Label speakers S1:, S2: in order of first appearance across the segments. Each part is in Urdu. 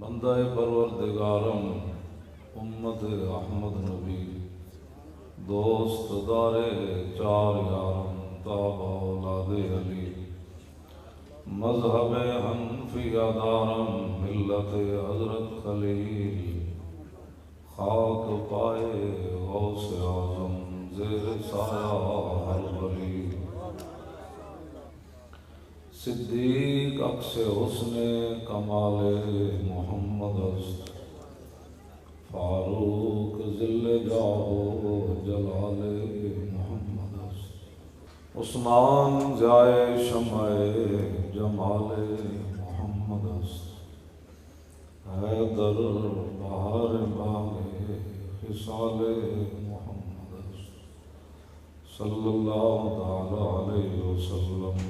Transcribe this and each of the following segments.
S1: بندہ پروردگارم امت احمد نبی دوست دار چار یارم تابع اولاد علی مذہب حنفیہ دارم ملت حضرت خلیل خاک پائے غوث اعظم زیر سایہ ہر ولی صدیق عکس حسن کمال محمد است فاروق ذل جاہ جلال محمد است عثمان ضیاء شمع جمال محمد است حیدر بہار باغ خصال محمد است صلی اللہ تعالی علیہ وسلم۔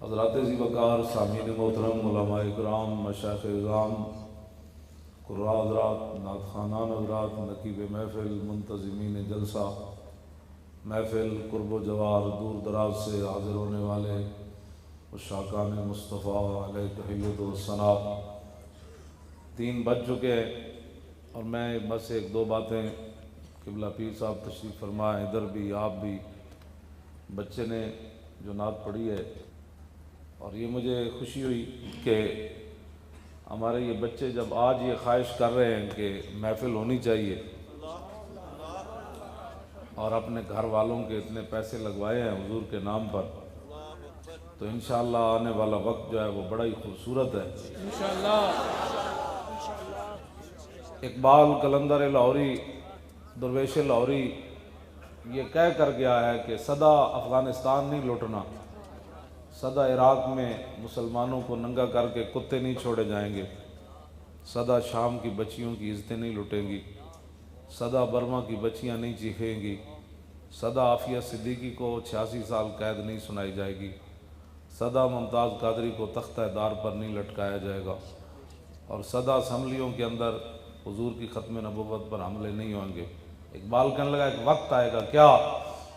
S1: حضرات ذی وقار سامعین محترم، علماء اکرام، مشائخ اعظام، قراء حضرات، نعت خوانان حضرات، نقیب محفل، منتظمین جلسہ محفل، قرب و جوار، دور دراز سے حاضر ہونے والے عشاقان مصطفیٰ علیہ تحیت و ثناء، 3 بج چکے ہیں اور میں بس 1-2 باتیں، قبلہ پیر صاحب تشریف فرمائے، ادھر بھی آپ بھی، بچے نے جو نعت پڑھی ہے، اور یہ مجھے خوشی ہوئی کہ ہمارے یہ بچے جب آج یہ خواہش کر رہے ہیں کہ محفل ہونی چاہیے اور اپنے گھر والوں کے اتنے پیسے لگوائے ہیں حضور کے نام پر، تو انشاءاللہ آنے والا وقت جو ہے وہ بڑا ہی خوبصورت ہے انشاءاللہ۔ اقبال قلندر لاہوری، درویش لاہوری یہ کہہ کر گیا ہے کہ سدا افغانستان نہیں لوٹنا، سدا عراق میں مسلمانوں کو ننگا کر کے کتے نہیں چھوڑے جائیں گے، سدا شام کی بچیوں کی عزتیں نہیں لٹیں گی، سدا برما کی بچیاں نہیں چیخیں گی، سدا عافیہ صدیقی کو 86 سال قید نہیں سنائی جائے گی، سدا ممتاز قادری کو تختہ دار پر نہیں لٹکایا جائے گا، اور سدا اسمبلیوں کے اندر حضور کی ختم نبوت پر حملے نہیں ہوں گے۔ اقبال کہنے لگا ایک وقت آئے گا، کیا؟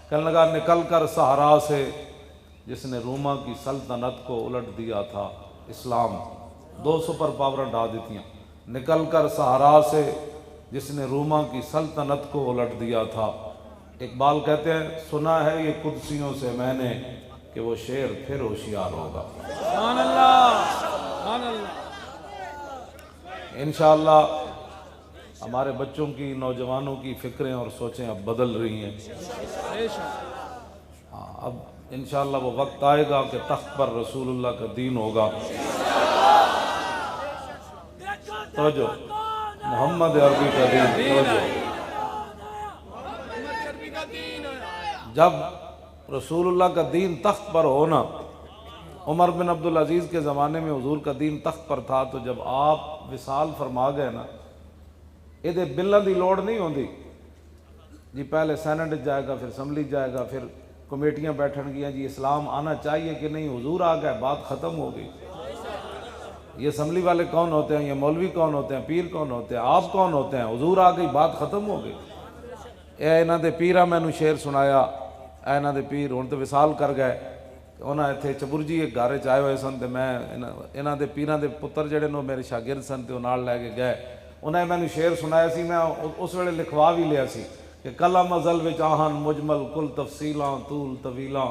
S1: کہنے لگا نکل کر صحرا سے جس نے روما کی سلطنت کو الٹ دیا تھا اسلام، 2 سپر پاور ڈھا دیتیاں، نکل کر صحرا سے جس نے روما کی سلطنت کو الٹ دیا تھا۔ اقبال کہتے ہیں سنا ہے یہ قدسیوں سے میں نے کہ وہ شیر پھر ہوشیار ہوگا۔ سبحان اللہ، سبحان اللہ۔ انشاءاللہ ہمارے بچوں کی، نوجوانوں کی فکریں اور سوچیں اب بدل رہی ہیں، اب انشاءاللہ وہ وقت آئے گا کہ تخت پر رسول اللہ کا دین ہوگا۔ توجہ، محمد عربی کا دین، توجہ۔ جب رسول اللہ کا دین تخت پر ہونا، عمر بن عبدالعزیز کے زمانے میں حضور کا دین تخت پر تھا، تو جب آپ وصال فرما گئے نا، یہ بلوں دی لوڑ نہیں ہوندی جی، پہلے سینٹ جائے گا، پھر اسمبلی جائے گا، پھر کمیٹیاں بیٹھن گیا جی اسلام آنا چاہیے کہ نہیں، حضور آ گئے، بات ختم ہو گئی۔ یہ اسمبلی والے کون ہوتے ہیں، یہ مولوی کون ہوتے ہیں، پیر کون ہوتے ہیں، آپ کون ہوتے ہیں، حضور آ گئی، بات ختم ہو گئی۔ اے انہاں دے پیرا مینوں شعر سنایا، اے انہاں دے پیر ہن تے وصال کر گئے، انہاں ایتھے چبرجی ایک گھر چ آئے ہوئے سن، تے میں انہاں دے پیراں دے پتر جڑے نو میرے شاگرد سن تے وہ نال لے کے گئے، انہیں مینوں شعر سنایا سی، میں اس ویلے لکھوا بھی لیا سی کہ کلم ازل وچ آہن مجمل کل تفصیلاں طول طویلاں،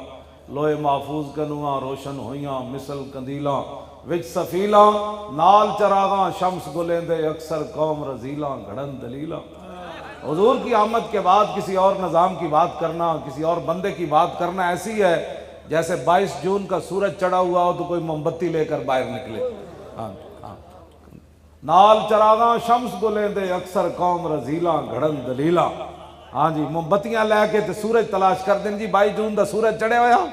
S1: لوہے محفوظ کنواں روشن ہویاں مثل کندیلاں، وچ سفیلاں نال چراغاں شمس گلیندے اکثر قوم رزیلاں گھڑن دلیلاں۔ حضور کی آمد کے بعد کسی اور نظام کی بات کرنا، کسی اور بندے کی بات کرنا ایسی ہے جیسے 22 جون کا سورج چڑھا ہوا ہو تو کوئی موم بتی لے کر باہر نکلے۔ نال چراغاں شمس گلیندے اکثر قوم رزیلاں گھڑن دلیلاں، ہاں جی موم بتیاں لے کے تے سورج تلاش کر دیں جی، 22 جون دا سورج چڑھے ہویا،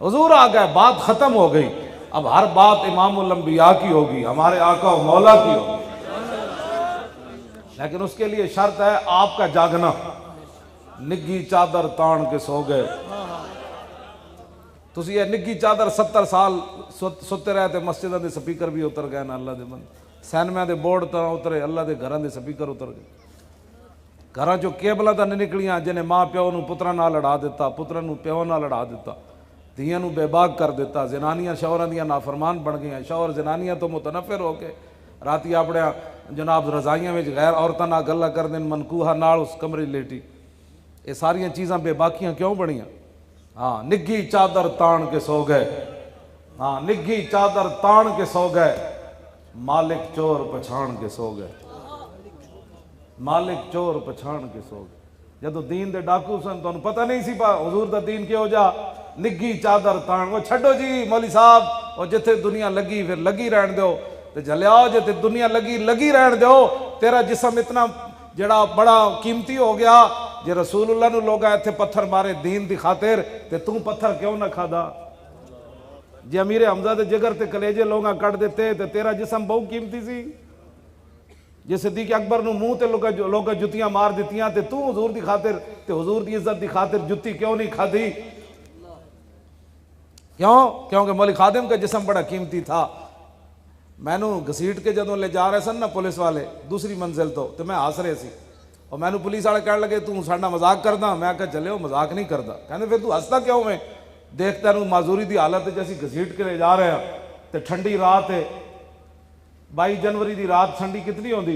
S1: حضور آ گئے، بات ختم ہو گئی۔ اب ہر بات امام الانبیاء کی ہوگی، ہمارے آقا و مولا کی ہوگی، لیکن اس کے لیے شرط ہے آپ کا جاگنا۔ نگی چادر تان کے سو گئے، تسی یہ نگی چادر 70 سال ستے رہے تے مسجدہ دے سپیکر بھی اتر گئے نا اللہ دے بندے، سینمہ دے بورڈ تا اترے، اللہ دے گھراں دے سپیکر اتر گئے، گھراں جو کیبلاں تا نہیں نکلیاں، جنہیں ماں پیو نو پتراں نال لڑا دیتا، پتراں نو پیو نال لڑا دیتا، دھیاں نو بے باک کر دیتا، زنانیاں شوہراں دیاں نافرمان بن گئیاں، شوہر زنانیاں تو متنفر ہو کے راتی اپنے جناب رضائیاں میں غیر عورتاں نال گلاں کردے منکوہا نال اس کمرے لیٹی، یہ ساریاں چیزاں بے باکیاں کیوں بڑیاں؟ ہاں نگھی چادر تان کے سو گئے، ہاں نگھی چادر تان کے سو گئے، مالک چور پچھان کے سو گئے، مالک چور پچھان کے سو گئے۔ جدو دین دے ڈاکو سن تو انہوں پتہ نہیں سی پا حضور دا دین کیوں جا نگھی چادر تان، وہ چھڑو جی مولی صاحب، وہ جتھے دنیا لگی پھر لگی رہن دیو، تے جلیاؤ جتھے دنیا لگی رہن دیو، تیرا جسم اتنا جڑا بڑا قیمتی ہو گیا، جے رسول اللہ نو لوگا ایتھے پتھر مارے دین دی خاطر تے توں پتھر کیوں نہ کھا دا؟ جے امیر حمزہ دے جگر تے کلیجے لوگا کٹ دیتے تے تیرا جسم بہت قیمتی سی، جے صدیق اکبر نو منہ تے لوگا جتیاں مار دیتیاں تے تو حضور دی خاطر تے حضور دی عزت دی خاطر جتی کیوں نہیں کھا دی؟ کیونکہ مولی خادم کا جسم بڑا قیمتی تھا۔ میں نو گھسیٹ کے جدوں لے جا رہے سن نا پولیس والے دوسری منزل تو میں ہس رہے سی، اور میں نو پولیس والے کہنے لگے تو ساڈا مذاق کردا، میں کہا چلے وہ مذاق نہیں کردا، کہندے پھر تو ہستا کیوں میں؟ دیکھتا نو معذوری دی حالت جیسی گھسیٹ کے لے جا رہے ہیں تے ٹھنڈی رات ہے، 22 جنوری دی رات ٹھنڈی کتنی ہوندی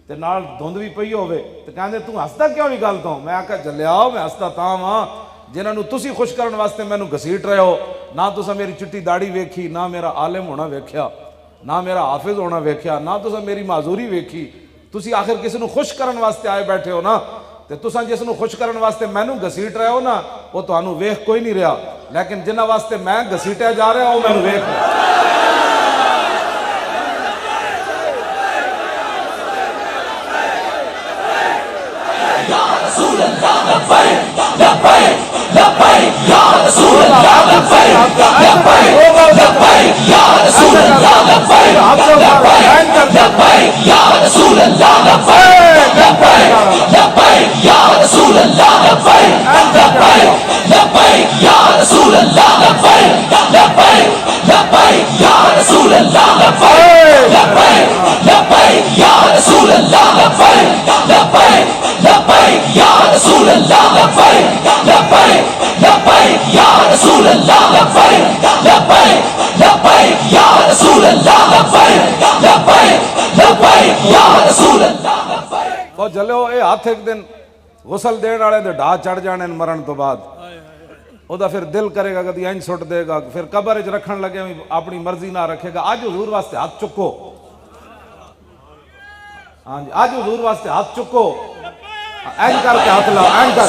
S1: تے نال دھند بھی پئی ہوے تے کہندے تو ہستا کیوں نہیں گل تو؟ میں کہا جلیاؤ میں ہستا تاں ہاں جنہاں نو تسی خوش کرن واسطے مینوں گھسیٹ رہے ہو، نہ تساں میری چٹی داڑھی ویکھی، نہ میرا عالم ہونا ویکھیا، نہ میرا حافظ ہونا ویکھیا، نہ تساں میری معذوری ویکھی، تسی آخر کسی نو خوش کرن واسطے آئے بیٹھے ہو نا، تے تساں جس نو خوش کرن واسطے مینوں گھسیٹ رہے ہو نا وہ تانوں ویکھ کوئی نہیں رہا، لیکن جنہاں واسطے میں گھسیٹیا جا رہا وہ مینوں ویکھ رہا۔ وہ جلو اے ہاتھ ایک دن غسل دین والے دے ڈھا چڑھ جانے مرن تو بعد او دا پھر دل کرے گا کدی اینج سٹ دے گا، پھر قبر وچ رکھن لگے اپنی مرضی نہ رکھے گا۔ آج حضور واسطے ہاتھ چکو، ہاں جی آج حضور واسطے ہاتھ چکو، اینج کر کے ہاتھ لاؤ، اینج کر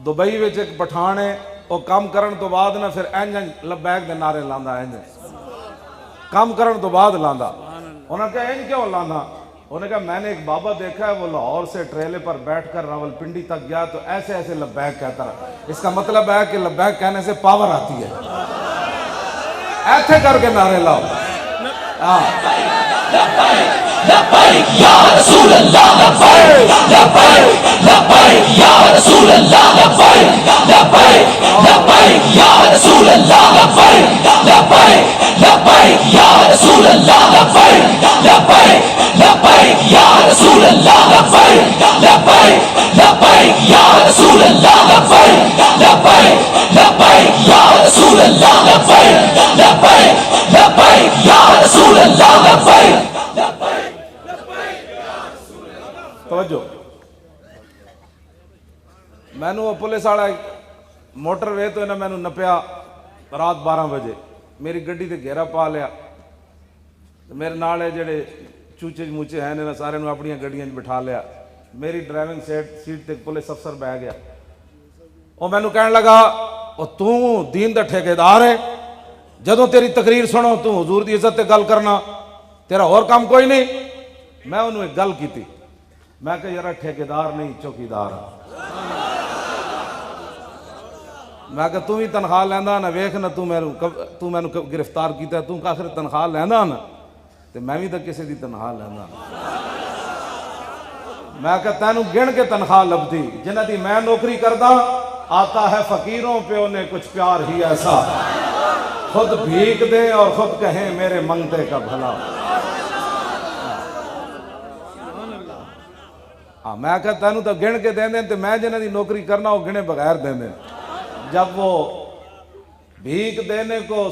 S1: دبئی وچ ایک پٹھان ہے، وہ کام کرن تو بعد نہ پھر اینج لبیک دے نعرے لاندا، اینج کام کرن تو بعد لاندا۔ انہوں نے کہا اینج کیوں لاندا؟ انہوں نے کہا میں نے ایک بابا دیکھا ہے وہ لاہور سے ٹریلے پر بیٹھ کر راول پنڈی تک گیا تو ایسے ایسے لبیک کہتا رہا، اس کا مطلب ہے کہ لبیک کہنے سے پاور آتی ہے، ایتھے کر کے نعرے لاؤ۔ لبیک یا رسول اللہ، لبیک لبیک یا رسول اللہ، لبیک لبیک یا رسول اللہ، لبیک لبیک یا رسول اللہ، لبیک لبیک یا رسول اللہ، لبیک لبیک یا رسول اللہ، لبیک لبیک یا رسول اللہ، لبیک لبیک یا رسول اللہ، لبیک۔ توجہ، میں نو پولیس والا موٹر وے تو انہیں میں نو نپیا رات 12 بجے، میری گڈی تے گھیرا پا لیا، میرے نال جڑے چوچے موچے ہیں انہیں سارے نو اپنی گڈیاں بٹھا لیا، میری ڈرائیونگ سیٹ تے پولیس افسر بہ گیا، وہ میں نو کہنے لگا وہ تو دین دا ٹھیکیدار ہے، جدوں تیری تقریر سنو تو حضور دی عزت تے گل کرنا، تیرا اور کام کوئی نہیں؟ میں انہوں ایک گل کی تھی، میں کہ یار ٹھیکیدار نہیں چوکیدار، میں کہ تو بھی تنخواہ لینا نا، ویخ نا تو مینوں گرفتار کیتا، تو آخر تنخواہ لینا نا، تو میں بھی تو کسی دی تنخواہ لینا۔ میں کہ تینوں گن کے تنخواہ لبدی، جنہ دی میں نوکری کردہ، آتا ہے فقیروں پہ انہیں کچھ پیار ہی ایسا، خود بھیک دیں اور خود کہیں میرے منگتے کا بھلا۔ میں کہ تینوں تو گن کے دیں دیں، تو میں جنہ دی نوکری کرنا وہ گنے بغیر دیں دیں۔ جب وہ بھیک دینے کو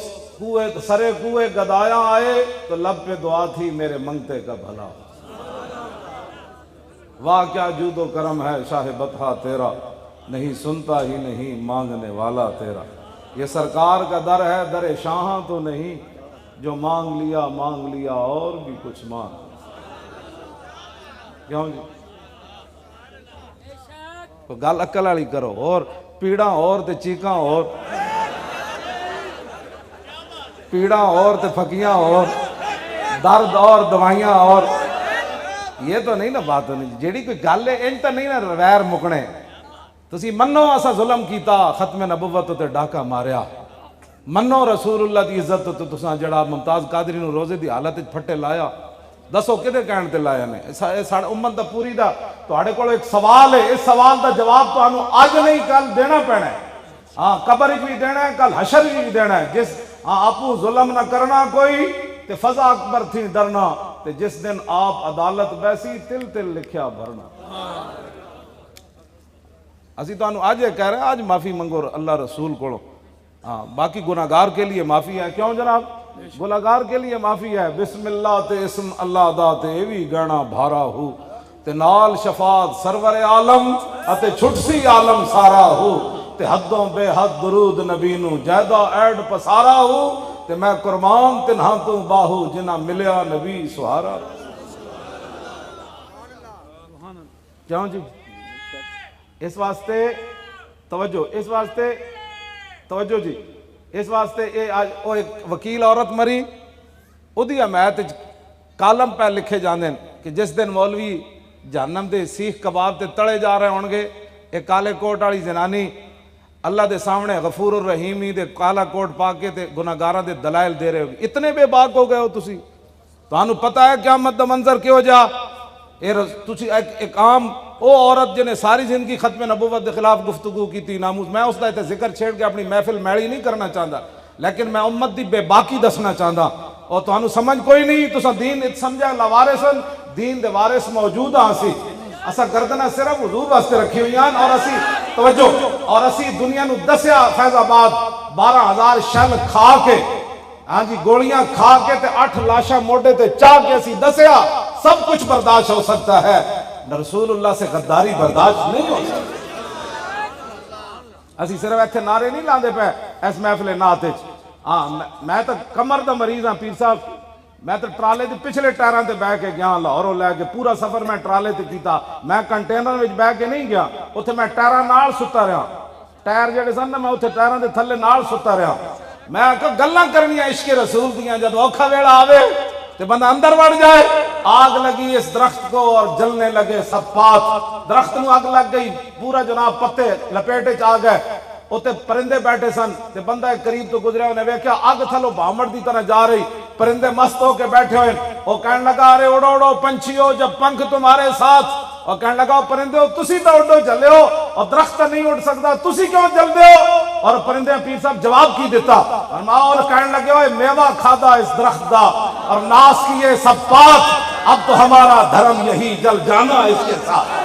S1: سرے کوئے گدایا آئے تو لب پہ دعا تھی میرے منگتے کا بھلا۔ واہ کیا جود و کرم ہے شاہ بطحہ تیرا، نہیں سنتا ہی نہیں مانگنے والا تیرا۔ یہ سرکار کا در ہے، در شاہاں تو نہیں، جو مانگ لیا اور بھی کچھ مانگ۔ کیوں جی گل عقل والی کرو، اور پیڑاں اور تے چیکاں اور، پیڑاں اور تے پھکیاں اور، درد اور دوائیاں اور، یہ تو نہیں نا بات ہونی جیڑی کوئی گل ہے ان تو نہیں نا ویر مکنے۔ تسی منو اسا ظلم کیتا، ختم نبوت تے ڈاکہ ماریا، منو رسول اللہ دی عزت تے تساں جڑا ممتاز قادری نو روزے دی حالت وچ پھٹے لایا، دسو کدے کہن تے لایا نے؟ ساڑے امت دا پوری دا تواڈے کول ایک سوال ہے، اس سوال دا جواب تانوں اج نہیں کل دینا پینا ہے۔ ہاں قبر وچ بھی دینا ہے، کل حشر وچ بھی دینا ہے۔ جس آپو ظلم نہ کرنا کوئی تے فضا اکبر تھی ڈرنا، تے جس دن آپ عدالت بیسی تل تل لکھیا بھرنا۔ اسی تو انہوں آج یہ کہہ رہے ہیں آج معافی منگو اللہ رسول کو۔ ہاں باقی گناہگار کے لیے معافی ہے، کیوں جناب؟ گناہگار کے لیے معافی ہے۔ بسم اللہ تے اسم اللہ دا تے ایوی گہنا بھارا ہو، تے نال شفاعت سرور عالم اتے چھٹسی عالم سارا ہو، تے حدوں بے حد درود نبی نو جیدہ ایڈ پسارا ہو، تے میں قربان تنہا تو باہو جنہ ملیا نبی سہارا۔ کیوں جی؟ اس واسطے توجہ، اس واسطے توجہ جی، اس واسطے وہ ایک وکیل عورت مری، ادھی حمایت کالم پہ لکھے جاندے کہ جس دن مولوی جہنم دے سیخ کباب تے تڑے جا رہے ہونگے، ایک کالے کوٹ والی زنانی اللہ دے سامنے غفور الرحیمی دے کالا کوٹ پا کے تے گناہگاراں دے دلائل دے رہے ہوگی۔ اتنے بے باک ہو گئے ہو تسی، تو انہوں پتہ ہے قیامت دا منظر کیوں جا؟ تسی ایک عام وہ عورت جنہیں ساری زندگی ختم نبوت کے خلاف گفتگو کی تھی، ناموز، میں اس دا ذکر چھیڑ کے اپنی محفل میڑی نہیں کرنا چاہتا، لیکن میں امت دی بے باکی دسنا چاہتا، اور تو انہوں سمجھ کوئی نہیں، تو سا دین سمجھا لوارسن، دین دے وارث موجود ہاں سی، اسا گردنہ صرف حضور واسطے رکھی ہوئی ہیں، اور اسی توجہ، اور اسی دنیا نو دسیا فیض آباد 12,000 شل کھا کے، ہاں جی گولیاں کھا کے تے 8 لاشاں موڑے تے چاہ کے اسی دسیا سب کچھ برداشت ہو سکتا ہے، رسول اللہ سے غداری برداشت نہیں ہو سکتا۔ اسی صرف ایتھے نعرے نہیں لاندے پہ اس محفل نعت وچ، ہاں میں تو کمر دا مریض ہاں پیر صاحب، میں تو ٹرالے دے پچھلے ٹائراں تے بیٹھ کے گیا لاہوروں لے کے، پورا سفر میں ٹرالے تے کیتا، میں کنٹینر وچ بیٹھ کے نہیں گیا، اتھے میں ٹائراں نال ستا رہا، ٹائر جڑے سن میں اتھے ٹائراں دے تھلے نال ستا رہا، میں کہ گلاں کرنیاں عشق رسول دیاں، جب اوکھا ویلا آوے تے بندہ اندر بڑھ جائے، آگ لگی اس درخت کو اور جلنے لگے سب پات، درخت نو آگ لگ گئی، پورا جناب پتے لپیٹے چ آ گئے، اتے پرندے بیٹھے سن، تے بندہ ایک قریب تو گزریا، انہیں ویکھیا آگ تھلو بھامڑ دی طرح جا رہی، پرندے مست ہو کے بیٹھے ہوئے، وہ کہنے لگا ارے اڑو اڑو پنچھیو جب پنکھ تمہارے ساتھ، اور کہنے لگا پرندے ہو تسی تو اڑو چلے ہو، اور درخت نہیں اڑ سکتا، تسی کیوں چل دے ہو؟ اور پرندے پیر صاحب جواب کی دیتا، اور کہنے لگے ہوئے میوہ کھادا اس درخت دا اور ناس کیے سب پات، اب تو ہمارا دھرم یہی جل جانا اس کے ساتھ۔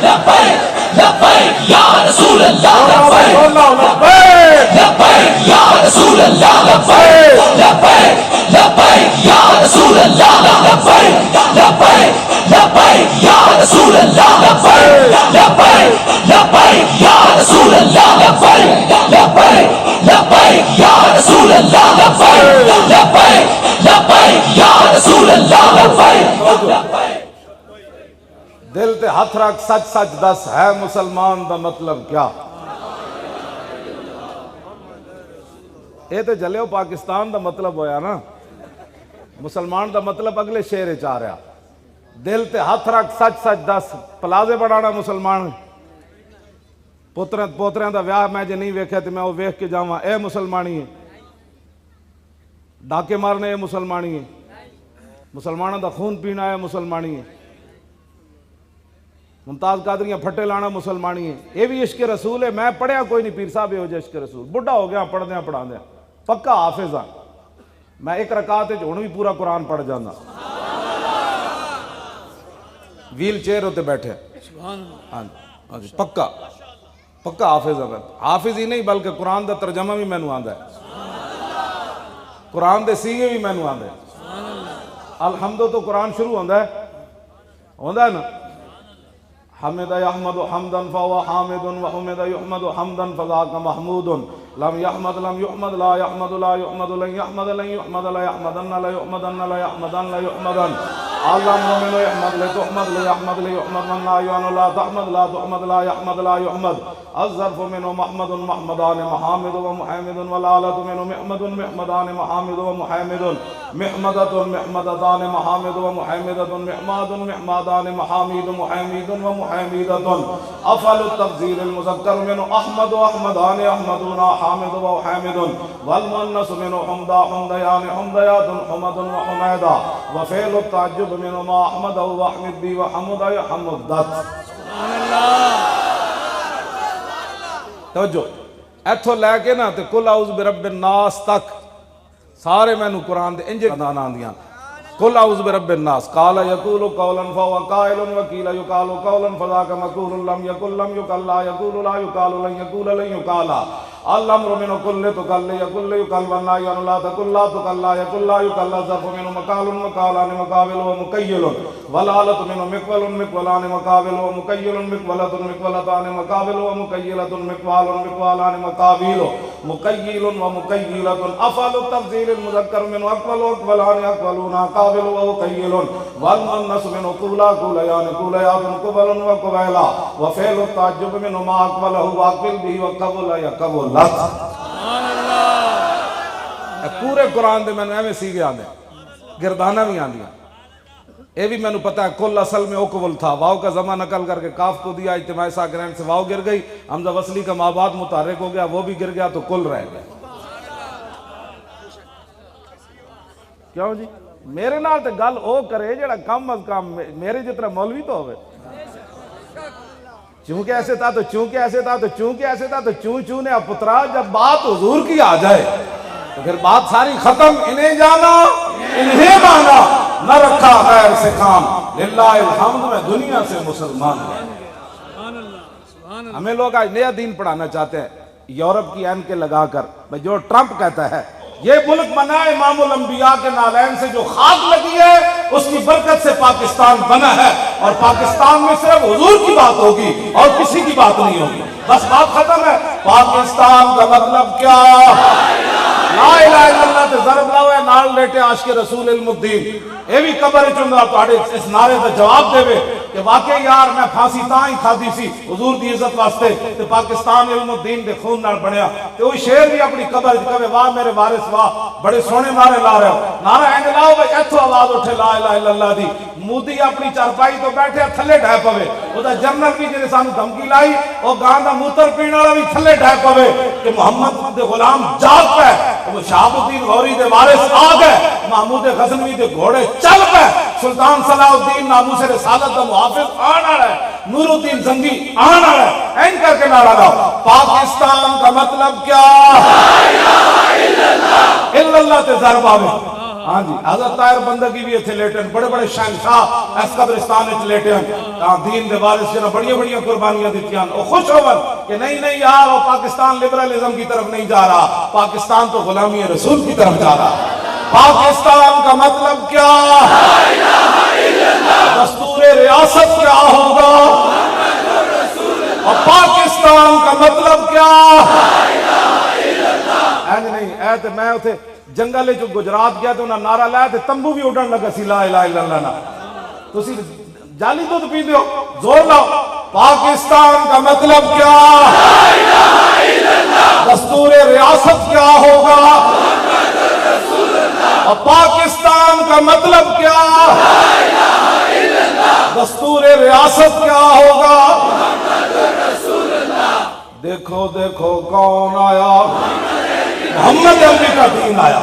S2: لبیک لبیک یا رسول اللہ، لبیک لبیک یا رسول اللہ، لبیک لبیک لبیک یا رسول اللہ، لبیک لبیک لبیک یا رسول اللہ، لبیک لبیک لبیک یا رسول اللہ، لبیک لبیک لبیک یا رسول اللہ، لبیک لبیک لبیک یا رسول اللہ، لبیک۔
S1: دل تے ہاتھ رکھ سچ سچ دس ہے مسلمان دا مطلب کیا؟ اے تے جلیو پاکستان دا مطلب ہویا نا، مسلمان دا مطلب اگلے شعر چاہ رہا، دل تے ہاتھ رکھ سچ سچ دس پلازے بڑھانا مسلمان پوتریاں دا ویاہ میں جے نہیں ویکھیا تے میں وہ ویکھ کے جاواں اے مسلمانی ہے ڈاکے مارنے اے مسلمانی ہے مسلمانوں دا خون پینا ہے مسلمانی ہے ممتاز قادریاں پھٹے لانا مسلمانی ہے یہ بھی عشق رسول ہے میں پڑھیا کوئی نہیں پیر صاحب ہو جائے عشق رسول بڑھا ہو گیا پڑھدیاں پڑھاندیاں پکا حافظ ہاں میں ایک رکعت وچ ہن بھی پورا قرآن پڑھ جانا ویل چیئر ہوتے بیٹھے ہاں جی پکا پکا حافظ ہے حافظ ہی نہیں بلکہ قرآن دا ترجمہ بھی مینوں آندا ہے قرآن دے سیغے بھی مینوں آندے الحمد تو قرآن شروع ہوندا ہے نا حمد یحمد حمدا فهو حامد وحمد یحمد حمدا فذاک محمود لم یحمد لم یحمد لا یحمد لا یحمد لن یحمد لن یحمد لا یحمدن لا یحمدن لا یحمدن لا یحمدن اللهم من يحمد لتحمد ليحمد ليحمد من لا يعن لا تحمد لا تحمد لا يحمد لا يحمد الظرف منه محمد محمدان محامد ومحامد والآلة منه محمد محمدان محامد ومحامد محمدة محمدتان محامد ومحامدة محماد محمدان محامد محامد ومحامدة أفعل التفضيل المذكر منه أحمد وأحمدان أحمدون حامد وحامد والمؤنث منه حمدا حمديان حمديات حمد وحميدا وفعل التعجب منه ما احمد و احمد بی و حمد یحمد توجہ ایتھو لے کے نا تے کل اعوذ برب الناس تک سارے مینوں قرآن دے انج دان آندیاں قل اعوذ برب الناس قال یقول قولا فهو قائل وقیل یقال قولا فذاک مقول لم یقل لم یقل لا یقول لا یقال لن یقول لن یقال الامر من كل تقل يقل يقل ولا يقل لا تقل لا تقل لا يقل لا يقل الظرف من مقال مقالان مقابل ومكيل والآلة من مقبل مقبلان مقابل ومكيل مقبلة مقبلتان مقابل ومكيلة مقبال مقبالان مقابل مكيل ومكيلة أفعل التفضيل المذكر من أقبل وأقبلان أقبلون قابل ومكيل والمؤنث من قولا قوليان قوليات قبل وقبيلا وفعل التعجب من ما أقبله وأقبل به وقبل يقبل پورے قرآن دے میں نے ایویں سیگے آندے گردانہ بھی آندیاں اے بھی میں نے پتا ہے کل اصل میں اوکول تھا واو کا زمہ نقل کر کے کاف کو دیا اجتماعی ساکرین سے واو گر گئی حمزہ وصلی کا مابعد متحرک ہو گیا وہ بھی گر گیا تو کل رہ گیا کیوں جی میرے نال تے گل او کرے جڑا کم از کم میرے جتنا مولوی تو ہوئے چونکہ ایسے تھا تو چونکہ ایسے تھا تو چونکہ ایسے تھا تو چوں نے پترا جب بات حضور کی آ جائے تو پھر بات ساری ختم انہیں جانا انہیں مانا نہ رکھا غیر سے کام للہ الحمد میں دنیا سے مسلمان ہوں ہمیں لوگ آج نیا دین پڑھانا چاہتے ہیں یورپ کی این کے لگا کر جو ٹرمپ کہتا ہے یہ ملک بنا امام الانبیاء کے نالین سے جو خاک لگی ہے اس کی برکت سے پاکستان بنا ہے اور پاکستان میں صرف حضور کی بات ہوگی اور کسی کی بات نہیں ہوگی بس بات ختم ہے پاکستان کا مطلب کیا لا الہ الا اللہ تے ضرب لاؤ ہے نال لیٹے عاشق رسول علم الدین اے بھی قبر چندہ پاڑے اس نعرے دا جواب دے وے کہ واقعی یار میں پھانسی تاں ہی کھادی سی حضور دی عزت واسطے تے پاکستان علم الدین دے خون نال بنیا تے وہ شیر بھی اپنی قبر کہے واہ میرے وارث واہ بڑے سونے نعرے لا رہے ہو نعرہ اینڈ لاؤ بھائی ایتھو آواز اٹھے لا الہ الا اللہ دی مودی اپنی چارپائی تو بیٹھے تھلے ڈھائے پوے وہ دا جنرل بھی جنہیں سانو دھمکی لائی وہ گاندہ موتر پینا والا بھی تھلے ڈھائے پوے کہ محمد دے غلام جاگ پہ وہ شہاب الدین غوری دے وارث آ گئے محمود غزنوی دے گھوڑے چل پہ سلطان صلاح الدین ناموس رسالت دا محافظ آنا رہے نور الدین زنگی آنا رہے این کر کے نعرہ لاؤ پاکستان کا مطلب کیا الا اللہ تے ضرب آوے ہاں جی حضرت طاہر بندگی بھی اتھے لیٹے ہیں بڑے بڑے شہنشاہ اس قبرستان اتھے لیٹے ہیں دین دے وارث جنہ بڑی بڑی قربانیاں دیتی ہیں وہ خوش ہوئے کہ نہیں یار وہ پاکستان لبرالزم کی طرف نہیں جا رہا پاکستان تو غلامی رسول کی طرف جا رہا پاکستان کا مطلب کیا دستور ریاست کیا ہوگا اور پاکستان کا مطلب کیا اینج نہیں اے تے میں اتھے جنگلے جو گجرات گیا تو انہاں نعرہ لایا تے تمبو بھی اڑن لگا سی لا الہ الا اللہ نا تو اسی جالی دودھ پی دیو زور لاؤ پاکستان کا مطلب کیا دستور ریاست کیا ہوگا اور پاکستان کا مطلب کیا دستور ریاست کیا ہوگا؟ دیکھو دیکھو کون آیا؟ محمد عربی کا دین آیا.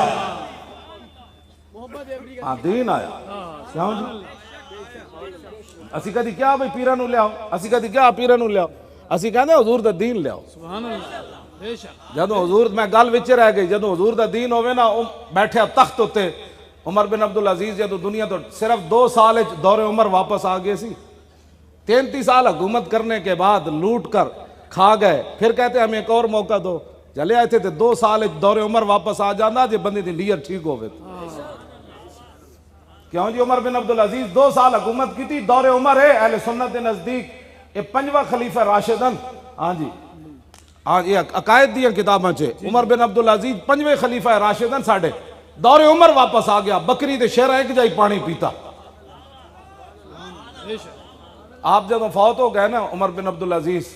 S1: ہاں دین آیا. کیوں جی اسی کدی کیا بھئی پیرہ نو لیاؤ، اسی کدی کیا پیرہ نو لیاؤ، اسی کہنے حضور دا دین لیاؤ. جدو حضور میں گل وچ رہ گئی، جدو حضور دا دین ہوئے نا بیٹھے تخت ہوتے عمر بن عبدالعزیز جدو دنیا تو صرف 2 سال دور عمر واپس آ گئے سی. 33 سال حکومت کرنے کے بعد لوٹ کر کھا گئے، پھر کہتے ہمیں ایک اور موقع دو. چلے آئے تھے 2 سال دور عمر واپس آ جانا جی بندے دی نیت ٹھیک ہوئے. کیوں جی عمر بن عبدالعزیز 2 سال حکومت کی تھی، دور عمر ہے اہل سنت نزدیک یہ 5واں خلیفہ راشدن. ہاں جی ہاں یہ عقائد دیا کتاباں چھے عمر بن عبدالعزیز 5ویں خلیفہ راشدن ساڑھے دور عمر واپس آ گیا. بکری دے شیرہ ایک جائی پانی پیتا. آپ جب فوت ہو گئے نا عمر بن عبدالعزیز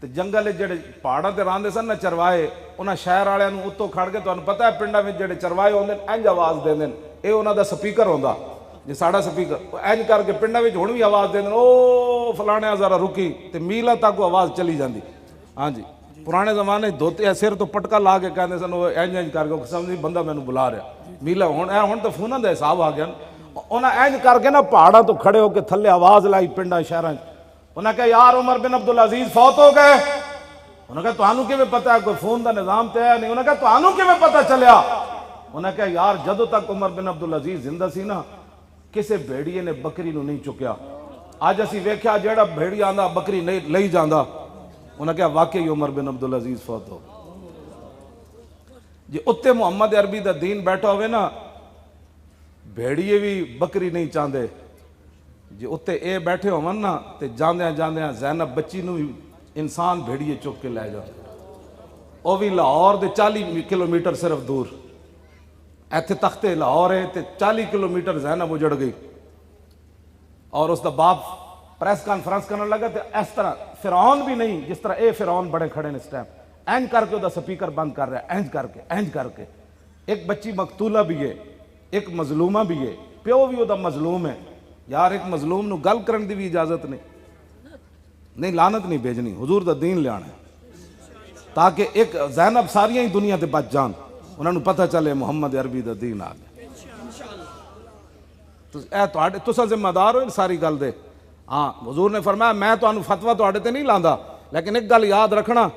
S1: تے جنگل جڑے پہاڑاں تے راندے سن نا چروائے انہاں شہر والےاں نوں اتوں کھڑ کے تانوں پتہ ہے پنڈاں وچ جڑے چروائے ہوندے انج آواز دیندے اے انہاں دا سپیکر ہوندا جی ساڈا سپیکر انج کر کے پنڈاں وچ ہن وی آواز دیندے او فلانے ذرا رکی تے میلاں تک آواز چلی جاندی. ہاں جی پرانے زمانے دھوتے سر تو پٹکا لا کے کہندے سن انج انج کر کے سمجھی بندہ مینوں بلا رہا میلا. ہن تے فوناں دا حساب آ گیا. انہاں انج کر کے نا پہاڑاں تو کھڑے ہو کے تھلے آواز لائی پنڈاں شہراں. انہاں کہا یار عمر بن عبدالعزیز فوت ہو گئے. انہوں نے کہا تانوں کیویں پتہ ہے کوئی فون دا نظام تے ہے نہیں. انہوں نے کہا تانوں کیویں پتہ چلیا. انہوں نے کہا یار جدوں تک عمر بن عبدالعزیز زندہ سی نا کسے بھیڑیے نے بکری نو نہیں چکیا. اج اسی ویکھیا جیڑا بھیڑیا آندا بکری نہیں لئی جاندا. انہوں نے کہا واقعی عمر بن عبدالعزیز فوت ہو جی اتنے محمد عربی دا دین بیٹھا ہوئے نا بھیڑیے بھی بکری نہیں چاندے جی اتنے اے بیٹھے ہو نا تے جاندیاں جاندیاں زینب بچی نو انسان بھیڑیے چک کے لے جاتے. وہ بھی لاہور دے 40 کلومیٹر صرف دور. ایتھے تختے لاہور ہے تے 40 کلومیٹر زینب اجڑ گئی. اور اس دا باپ پریس کانفرنس کرنے لگا تے اس طرح فرعون بھی نہیں جس طرح اے فرعون بڑے کھڑے نے اس ٹائم اینج کر کے وہ دا سپیکر بند کر رہا ہے اینج کر کے. ایک بچی مقتولہ بھی ہے ایک مظلومہ بھی ہے پیو بھی وہ دا مظلوم ہے. یار ایک مظلوم نو گل کرن دی بھی اجازت نہیں لعنت نہیں بھیجنی. حضور دا دین لے آنا ہے تاکہ ایک زینب ساریاں ہی دنیا تے بچ جان. انہوں نے پتہ چلے محمد عربی دا دین آ گیا. تسا ذمہ دار ہو ان ساری گل دے. ہاں حضور نے فرمایا میں تو انہوں فتوہ تو آڑے تے نہیں لاندا لیکن ایک گل یاد رکھنا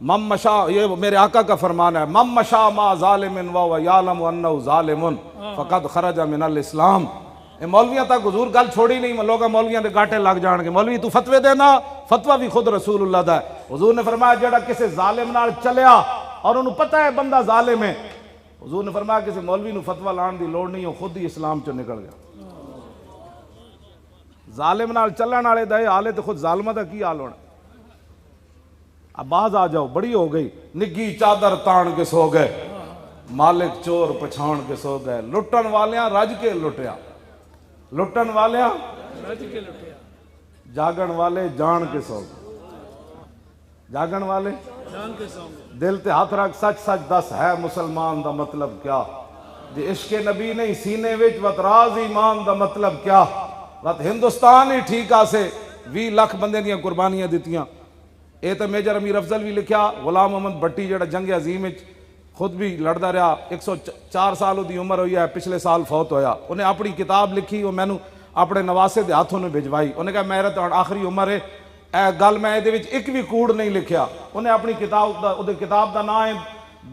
S1: مم مشا یہ میرے آقا کا فرمان ہے مم مشا ما ظالم و یعلم انہ ظالم فقد خرج من الاسلام. مولویاں تک حضور گل چھوڑی نہیں. لوگ مولویاں دے گاٹے لگ جان گے مولوی تو فتوے دینا فتوہ بھی خود رسول اللہ دا ہے. حضور نے فرمایا جڑا کسی ظالم نال چلیا اور انہوں پتہ ہے بندہ ظالم ہے حضور نے فرمایا کسی مولوی نو فتوہ لان دی لوڑ نہیں ہو خود ہی اسلام چو نکل گیا. ظالم نال چلن والے دے حالے تے خود ظالمہ دا کی حال ہونا. اب باز آ جاؤ بڑی ہو گئی نگی چادر تان کے سو گئے مالک چور پچھان کے سو گئے. لٹن والیاں رج کے لٹیا لٹن والیاں جاگن والے جان کے سو گئے جاگن والے دل تے ہاتھ رکھ سچ سچ دس ہے مسلمان دا مطلب کیا جی عشق نبی نہیں سینے وچ وت راز ایمان دا مطلب کیا وت ہندوستان ہی ٹھیک آسے 20 لاکھ بندے دیاں قربانیاں دیتیاں. اے تے میجر امیر افضل بھی لکھیا غلام محمد بٹی جڑا جنگ عظیم وچ خود بھی لڑدا رہا 104 سال دی عمر ہوئی ہے پچھلے سال فوت ہویا. انہیں اپنی کتاب لکھی وہ مینوں اپنے نواسے دے ہاتھوں نے بھجوائی. انہیں کہا میرا تو آخری عمر ہے اے گل میں دے وچ ایک بھی کوڑ نہیں لکھیا. انہیں اپنی کتاب دا نام ہے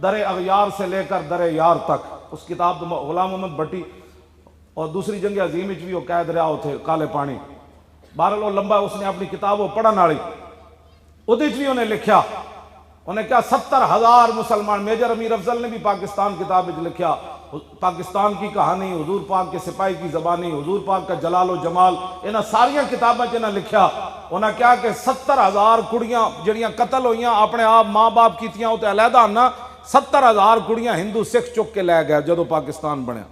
S1: در اغیار سے لے کر در یار تک. اس کتاب دا غلام محمد بٹی اور دوسری جنگ عظیم وچ بھی وہ قید رہا ہوتے کالے پانی. بہرحال وہ لمبا اس نے اپنی کتاب وہ پڑھن والی ادھے بھی انہیں لکھیا. انہیں کہا 70,000 مسلمان میجر امیر افضل نے بھی پاکستان کتاب وچ لکھیا پاکستان کی کہانی حضور پاک کے سپاہی کی زبانی حضور پاک کا جلال و جمال انہاں ساریاں کتاباں چ انہاں لکھیا. انہاں کہا کہ 70,000 کڑیاں جڑیاں قتل ہوئیاں اپنے آپ ماں باپ کیتیاں تے علیحدہ نا 70,000 کڑیاں ہندو سکھ چک کے لے گئے جدو پاکستان بنیا.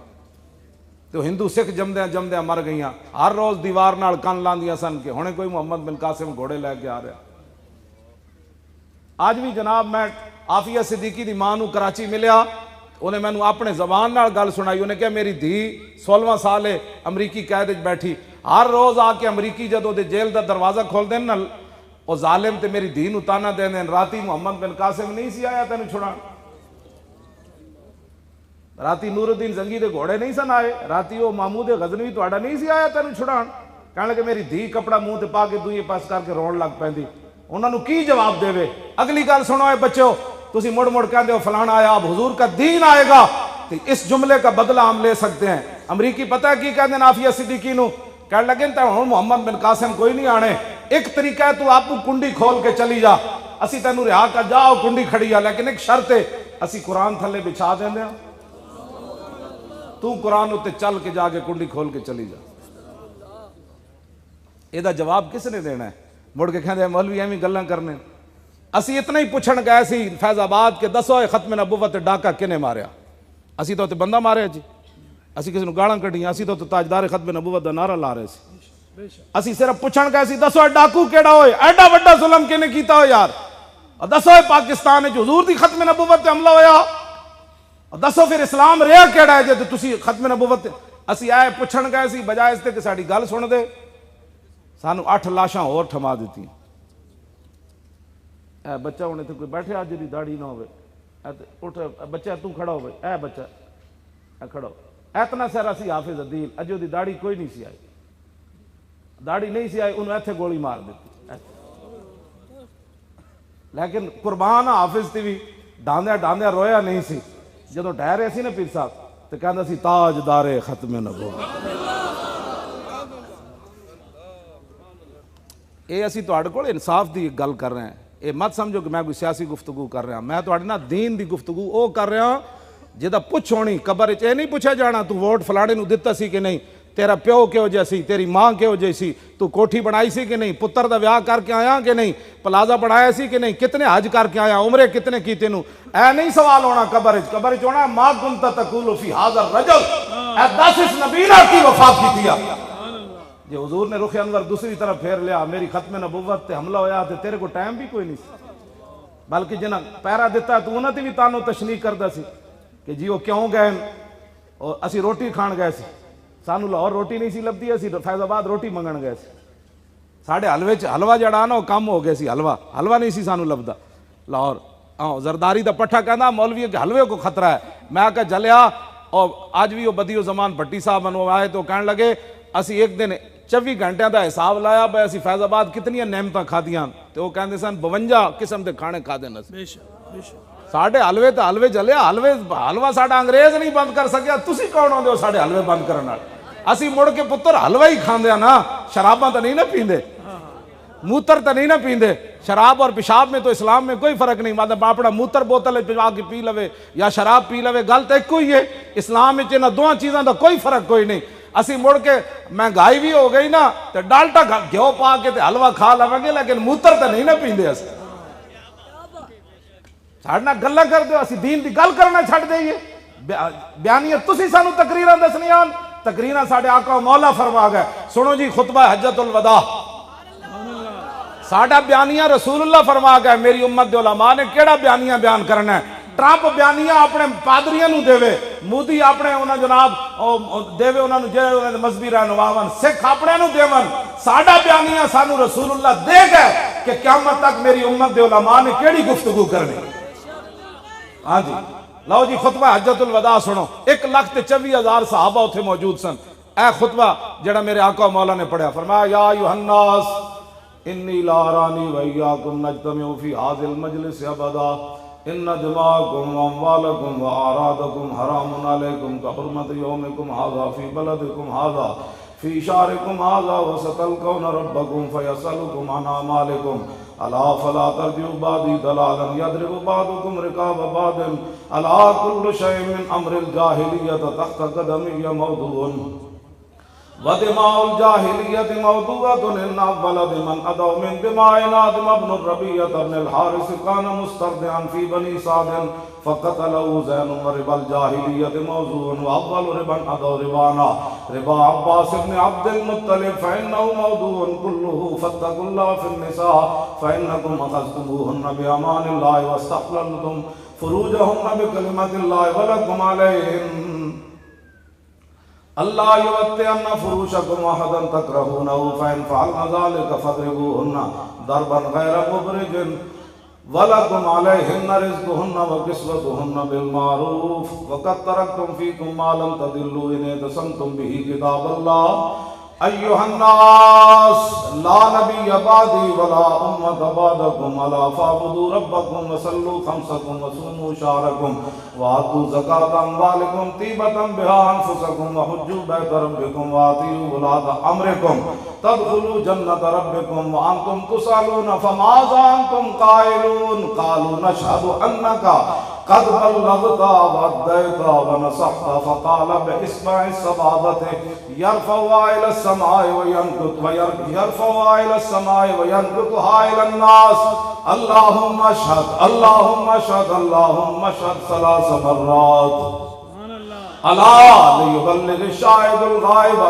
S1: تو ہندو سکھ جمدیاں مر گئیاں. ہر روز دیوار نال کن لاندیاں سن کہ ہونے کوئی محمد بن قاسم گھوڑے لے کے آ رہا. آج بھی جناب میں عافیہ صدیقی دی ماں نو کراچی ملیا انہیں میں اپنے زبان نال گل سنائی. انہیں کہا میری دھی 16واں سال ہے امریکی قید وچ بیٹھی ہر روز آ کے امریکی جدو دے جیل دا دروازہ کھول دین نا او ظالم تے میری دین اتانا دین دین راتی محمد بن قاسم نہیں سی آیا تینوں چھڑان، راتی نور الدین زنگی دے گھوڑے نہیں سن آئے، راتی وہ محمود غزنوی تہاڈا نہیں سی آیا تینوں چھڑان، کہنے لگے میری دھی کپڑا منہ تے پا کے دوئے پاس کر کے رون لگ پیندی، انہاں نو کی جواب دے وے؟ اگلی گل سنو اے بچو، تسی مڑ مڑ کہندے ہو فلانا آیا، اب حضور کا دین آئے گا تو اس جملے کا بدلہ ہم لے سکتے ہیں۔ امریکی پتہ ہے کی کہندے عافیہ صدیقی نو، کہنے لگے تے ہن محمد بن قاسم کوئی نہیں آنے، ایک طریقہ ہے تو آپ کنڈی کھول کے چلی جا، اسی تینوں رہا کر جاؤ کنڈی کھڑی ہے، لیکن ایک شرط ہے اسی قرآن تھلے بچھا دیندے ہاں، تو قرآن اتے چل کے جا کے کنڈی کھول کے چلی جا۔ یہ دا جواب کس نے دینا ہے؟ مڑ کے کہندے مولوی ایویں گلاں کرنے، اسی اتنا ہی پوچھن گئے سی فیض آباد کے دسو ختم نبوت ڈاکہ کنے ماریا؟ اسی تو بندہ ماریا جی، اسی کسی نو گالاں کڈیاں، اسی تو تاجدار ختم نبوت دا نعرہ لا رہے سی، اسی صرف پوچھن گئے سی دسو ڈاکو کیڑا ہوئے، ایڈا وڈا ظلم کنے کیتا ہو یار، دسو پاکستان وچ حضور دی ختم نبوت تے حملہ ہویا، دسو پھر اسلام رہا کیڑا ہے جے تسی ختم نبوت اسی آئے پوچھن گئے سی، بجائے اس تے کہ ساڈی گل سن دے سانو 8 لاشاں اور تھما دیتی۔ اے بچہ ہونے تے کوئی بیٹھے آج دی داڑھی نہ ہوئے، اٹھ بچہ تو کھڑا ہوئے، اے بچہ اے کھڑا ہو، اتنا سارا سی حافظ عدیل، اجو دی داڑھی کوئی نہیں سی آئی، داڑھی نہیں سی آئی، انہوں ایتھے گولی مار دیتی، لیکن قربان حافظ تی بھی ڈاندیا ڈاندیا رویا نہیں سی، جدو ڈہ رہے سی نا پیر صاحب تو کہندا سی تاجدار ختم نبوت۔ اے اسی تہاڈے کول انصاف دی گل کر رہے ہیں، اے مت سمجھو کہ میں کوئی سیاسی گفتگو کر رہا ہوں، میں تہاڈے نال دین دی گفتگو او کر رہا ہوں جدا پوچھ ہونی قبر وچ، اے نہیں پوچھا جانا تو ووٹ فلانے نو دتا سی کہ نہیں، تیرا پیو کہو جا سی، تیری ماں کہو جی سی، تو کوٹھی بنائی سی کہ نہیں، پتر دا ویاہ کر کے آیا کہ نہیں، پلازا بنایا سی کہ نہیں، کتنے حج کر کے آیا، عمرے کتنے کیتے نو، اے نہیں سوال ہونا قبر وچ ہونا ما کنت تقول فی ھذا الرجل، اے 10 اس نبی نے کی وفا کیتیا، جی حضور نے رخ انور دوسری طرف پھیر لیا، میری ختم نبوت تے حملہ ہویا تے تیرے کو ٹائم بھی کوئی نہیں سی، بلکہ جنہاں پیرا دیتا ہے تو انہاں تے بھی تانوں تشنیع کردا سی کہ جی وہ کیوں گئے، اور اسی روٹی کھان گئے سی، سانو لاہور روٹی نہیں سی لبدی، اسی فیض آباد روٹی منگن گئے سی، ساڑھے حلوے حلوہ جڑا نا وہ کم ہو گئے سی، حلوہ نہیں سی سانو لبدا لاہور، زرداری دا پٹھا کہنا مولوی کے حلوے کو خطرہ ہے، میں کہا جلیا، اور آج بھی وہ بدیو زمان بھٹی صاحب منو آئے تو کہنے لگے اسی ایک دن 24 گھنٹے دا حساب لایا بھائی اسی فیض آباد کتنی نعمتاں کھادیاں، تو وہ کہندے سن 52 قسم دے کھانے کھا دینا، ساڑھے حلوے تو حلوے جلیا، حلوہ ساڑھا انگریز نہیں بند کر سکیا، تسی کون ہوندے ہو ساڑھے حلوے بند کرنا، اسی مڑ کے پتر حلوہ ہی کھاندے نا، شراباں تو نہیں نہ پیندے، موتر تو نہیں نہ پیندے، شراب اور پیشاب میں تو اسلام میں کوئی فرق نہیں، مطلب اپنا موتر بوتل پجا کے پی لوے یا شراب پی لوے، گل تو ایک ہی ہے، اسلام میں انہاں دو چیزاں دا کوئی فرق کوئی نہیں، اسی مڑ کے مہنگائی بھی ہو گئی نا تو ڈالٹا گھیو پا کے تے حلوہ کھا لواں گے، لیکن موتر تو نہیں نہ پیندے، اسی ساڑھے نال گلاں کر دیو، اسی دین دی گل کرنا چھڑ دئیے، بیانیت تسی سانو تقریراں دسنیاں، تقریراں ساڑھے آقا و مولا فرما گئے، سنو جی خطبہ حجت الوداع، ساڑھا بیانیہ رسول اللہ فرما گئے، میری امت دے علماء نے کیڑا بیانیہ بیان کرنا ہے، ٹرمپ بیانیہ اپنے پادریاں نو دے وے، مودی اپنے انہاں جناب دے وے انہاں نو جے مذہبی رہنماون، سکھ اپنے نو دے ون، ساڑھا بیانیہ سانو رسول اللہ دے گئے کہ قیامت تک میری امت دے علماء نے کیڑی گفتگو کرنی۔ ہاں جی لو جی خطبہ حجت الوداع سنو، 1,24,000 صحابہ اتھے موجود سن، اے خطبہ جڑا میرے آقا و مولا نے پڑھا، فرمایا یا ایھا الناس انی لا ارانی وایاکم نجتمع فی ھذا المجلس ابدا ان دماءکم واموالکم واعراضکم حرام علیکم کحرمت یومکم ھذا فی بلدکم ھذا فی شہرکم ھذا وستلقون ربکم فیسألکم عن اعمالکم الا فلا ترجعوا بعدی ضلالا یضرب بعضکم رقاب بعض الا کل شیء من امر الجاہلیۃ تحت قدمی موضوع ودماء الجاہلیت موضوعۃ ان اول من ادوا من دماء آدم بن الربیعۃ بن الحارث کان مسترضعا فی بنی سعد فقتلہ زین وربا الجاہلیت موضوع واول ربا ادوا ربانا ربا عباس بن عبد المطلب فانہ موضوع کلہ فاتقوا اللہ فی النساء فانکم اخذتموہن بامان اللہ واستحللتم فروجہن بکلمۃ اللہ ولکم علیہن اللہ یوطئن فروشکم احدا تکرہونہ فإن فعلن ذلك فاضربوہن ضربا غیر مبرج وَلَكُمْ عَلَيْهِنَّ رِزْقُهُنَّ وَكِسْوَتُهُنَّ بِالْمَعْرُوفِ وَقَدْ تَرَكْتُمْ فِيكُمْ مَا لَمْ تَضِلُّوا إِنْ اعْتَصَمْتُمْ بِهِ كِتَابَ اللَّهِ أَيُّهَا النَّاسُ لَا نَبِيَّ بَعْدِي وَلَا أُمَّةَ بَعْدَكُمْ أَلَا فَاعْبُدُوا رَبَّكُمْ وَصَلُّوا خَمْسَكُمْ وَصُومُوا شَهْرَكُمْ وَآتُوا زَكَاةَ أَمْوَالِكُمْ طِيبَةً بِهَا أَنفُسَكُمْ وَحُجُّوا بَيْتَ رَبِّكُمْ وَأَطِيعُوا وُلَاةَ أَمْرِكُمْ تدخلوا جنة ربكم وأنتم تسألون فماذا أنتم قائلون قالوا نشهد أنك قد بلغت وأديت ونصحت فقال بإصبع السبابة يرفعها إلى السماء وينكتها إلى الناس اللهم اشهد اللهم اشهد اللهم اشهد 3 مرات ألا ليبلغ الشاهد الغائب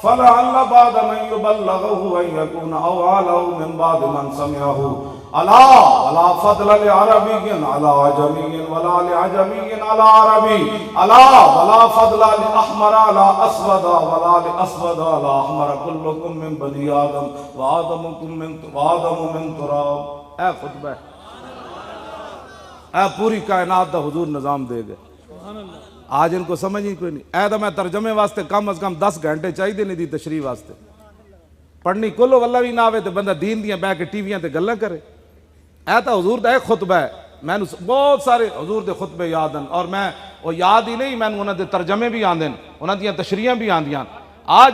S1: فلعل بعد من يبلغه أن يكون أوعى من بعد من سمعه ألا ولا فضل لعربي على عجمي ولا لعجمي على عربي ألا ولا فضل لأحمر على أسود ولا لأسود على أحمر كلكم من بني آدم وآدم من تراب۔ اے خطبہ اے پوری کائنات دا حضور نظام دے گئے، آج ان کو سمجھ ہی کوئی نہیں۔ اے تو میں ترجمے واسطے کم از کم 10 گھنٹے چاہیے نہیں دی تشریح واسطے، پڑھنی کلو واللہ بھی نہ آوے تو بندہ دین دیاں بہ کے ٹی ویاں تے گلاں کرے۔ اے تو حضور دا ایک خطبہ ہے، میں بہت سارے حضور دے خطبے یاد ہیں، اور میں وہ یاد ہی نہیں، میں انہاں دے ترجمے بھی آندے انہاں دیاں تشریحاں بھی آندیاں۔ آج